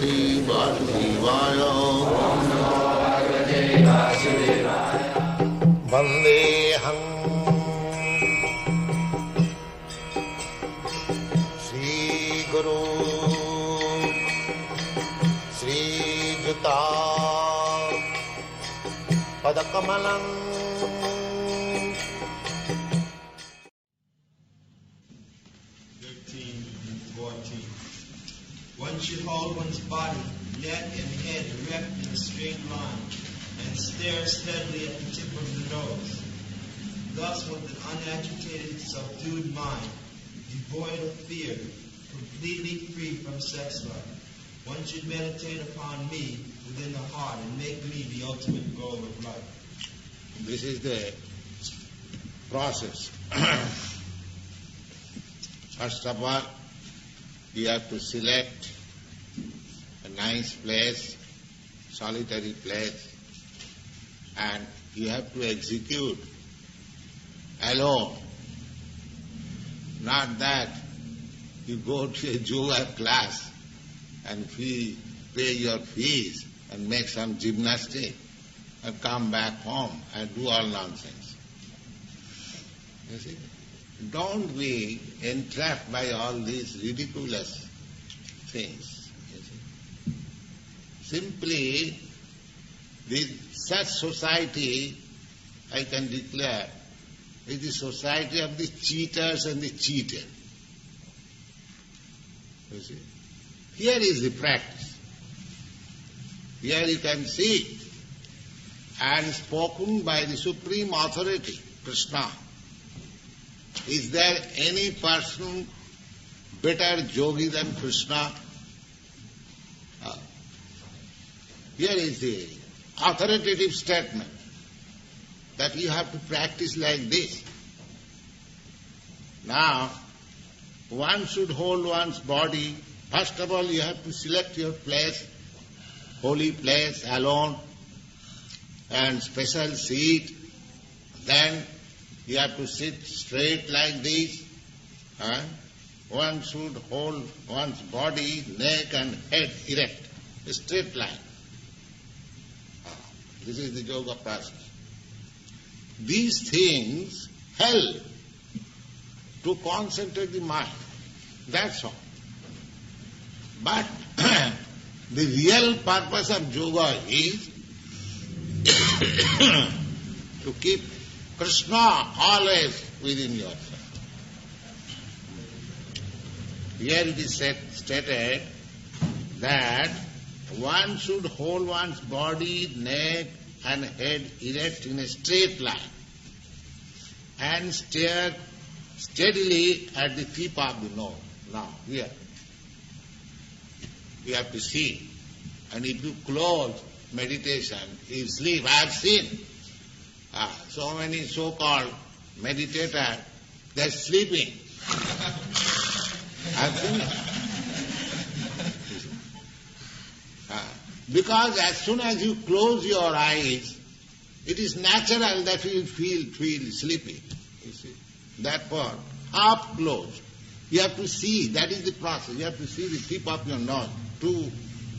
Bhagavate Vasudevaya. Vandeham Sri Guru Sri Juta Padakamalam. 13:14. One should hold one's body, neck, and head erect in a straight line, and stare steadily at the tip of the nose. Thus, with an unagitated, subdued mind, devoid of fear, completely free from sex life, one should meditate upon me within the heart and make me the ultimate goal of life. This is the process. First of all, you have to select a nice place, solitary place, and you have to execute alone. Not that you go to a yoga class and pay your fees and make some gymnastics and come back home and do all nonsense. You see? Don't be entrapped by all these ridiculous things. You see? Simply, such society, I can declare, is the society of the cheaters and the cheated. You see? Here is the practice. Here you can see, and spoken by the Supreme Authority, Krishna. Is there any person better yogi than Krishna? Here is the authoritative statement that you have to practice like this. Now, one should hold one's body. First of all, you have to select your place, holy place, alone, and special seat. Then you have to sit straight like this. One should hold one's body, neck and head erect, a straight line. This is the yoga process. These things help to concentrate the mind. That's all. But the real purpose of yoga is to keep Krishna always within yourself. Here it is stated that one should hold one's body, neck and head erect in a straight line and stare steadily at the tip of the nose. Now, here, you have to see. And if you close meditation, you sleep. I have seen so many so-called meditators, they are sleeping. I have seen it. Because as soon as you close your eyes, it is natural that you feel sleepy. You see, that part, half closed. You have to see, that is the process. You have to see the tip of your nose, two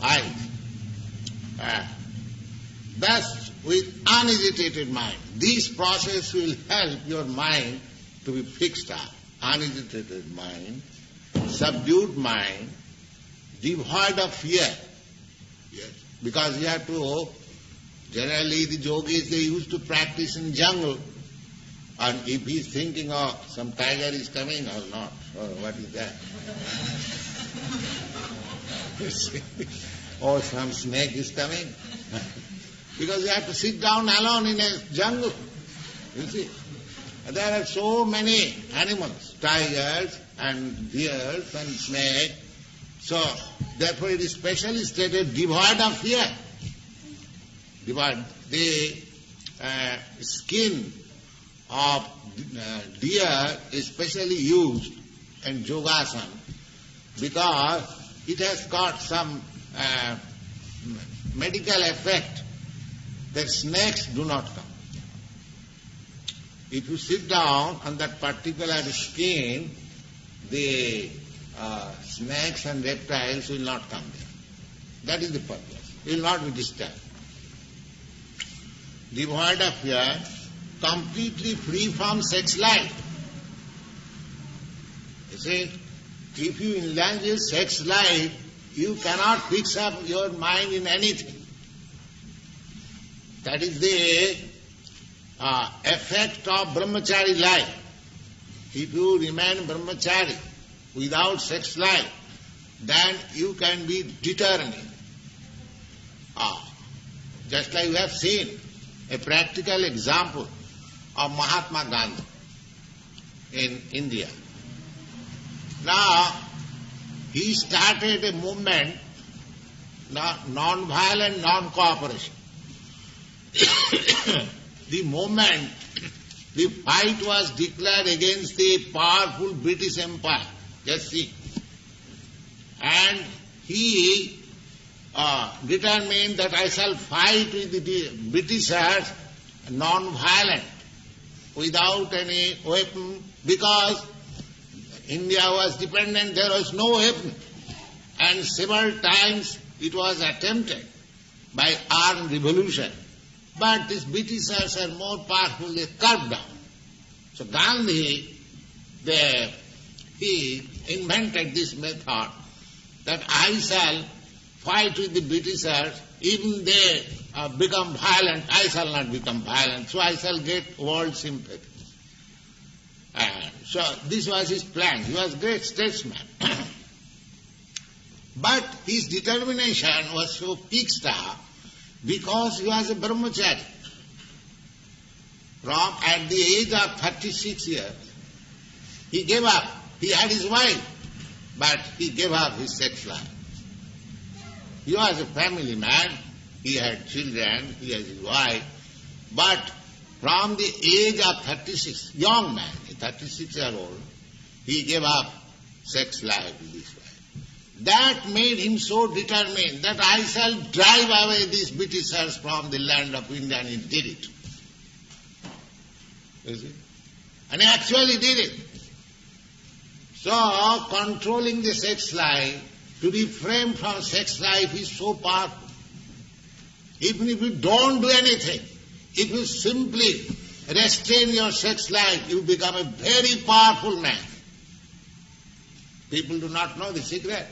eyes. Thus, with unagitated mind, this process will help your mind to be fixed up. Unagitated mind, subdued mind, devoid of fear. Yes. Because you have to, generally the yogis, they used to practice in jungle. And if he is thinking, oh, some tiger is coming or not, or what is that? Or some snake is coming. Because you have to sit down alone in a jungle. You see. There are so many animals, tigers and deers and snakes. So, therefore it is specially stated, devoid of fear. Devoid. The skin of deer is specially used in yogasana because it has got some medical effect that snakes do not come. If you sit down on that particular skin, the snakes and reptiles will not come there. That is the purpose. You will not be disturbed. Devoid of fear, completely free from sex life. You see, if you indulge in sex life, you cannot fix up your mind in anything. That is the effect of brahmachari life. If you remain brahmachari without sex life, then you can be determined. Just like we have seen a practical example of Mahatma Gandhi in India. Now, he started a movement, non-violent, non-cooperation. The moment the fight was declared against the powerful British Empire, just see, and he determined that I shall fight with the Britishers non-violent, without any weapon, because India was dependent, there was no weapon. And several times it was attempted by armed revolution. But these Britishers are more powerful, they cut down. So Gandhi, he invented this method that I shall fight with the Britishers, even they become violent, I shall not become violent, so I shall get world sympathy. And so this was his plan. He was a great statesman. But his determination was so fixed up because he was a brahmachari. At the age of 36 years, he gave up. He had his wife, but he gave up his sex life. He was a family man. He had children, he had his wife, but from the age of 36, young man, 36-year-old, he gave up sex life with his wife. That made him so determined that I shall drive away these Britishers from the land of India, and he did it. You see? And he actually did it. So, controlling the sex life, to refrain from sex life is so powerful. Even if you don't do anything, if you simply restrain your sex life, you become a very powerful man. People do not know the secret.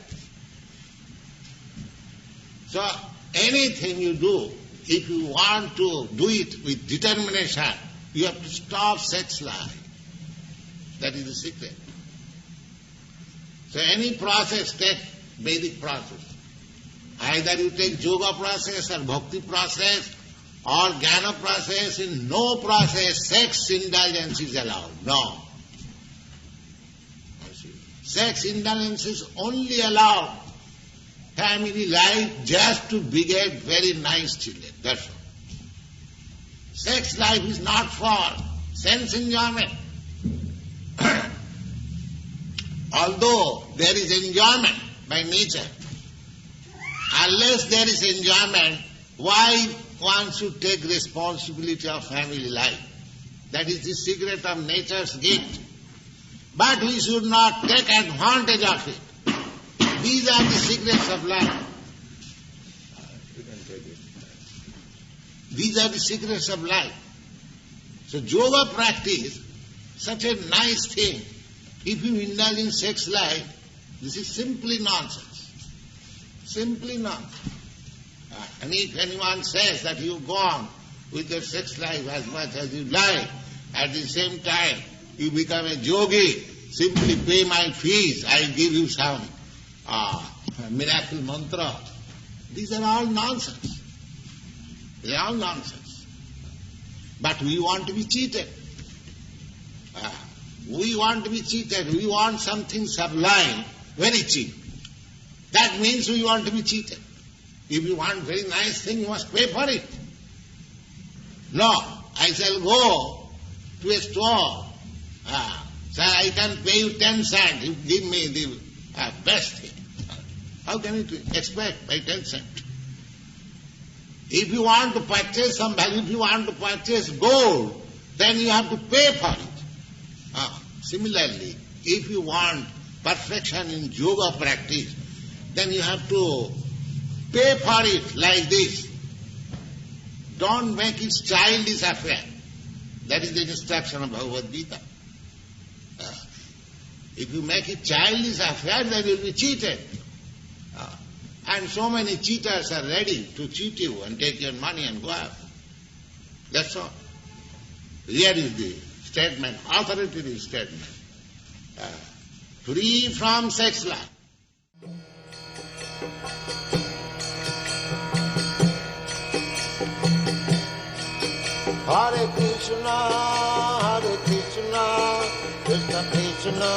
So, anything you do, if you want to do it with determination, you have to stop sex life. That is the secret. So, any process, take Vedic process. Either you take yoga process or bhakti process or jnana process, in no process sex indulgence is allowed. No. Sex indulgence is only allowed family life just to beget very nice children. That's all. Sex life is not for sense enjoyment. Although there is enjoyment by nature, unless there is enjoyment, why one should take responsibility of family life? That is the secret of nature's gift. But we should not take advantage of it. These are the secrets of life. You can take it. These are the secrets of life. So yoga practice, such a nice thing. If you indulge in sex life, this is simply nonsense. Simply nonsense. And if anyone says that you go on with your sex life as much as you like, at the same time you become a yogi, simply pay my fees, I give you some miracle mantra. These are all nonsense. They are all nonsense. But we want to be cheated. We want to be cheated. We want something sublime, very cheap. That means we want to be cheated. If you want very nice thing, you must pay for it. No, I shall go to a store. Sir, I can pay you 10 cents. You give me the best thing. How can you expect by 10 cents? If you want to purchase some value, if you want to purchase gold, then you have to pay for it. Similarly, if you want perfection in yoga practice, then you have to pay for it like this. Don't make it childish affair. That is the instruction of Bhagavad Gita. If you make it childish affair, then you will be cheated. And so many cheaters are ready to cheat you and take your money and go out. That's all. Here is the statement, authoritative statement. Free from sex life. Hare Krishna, Krishna Krishna,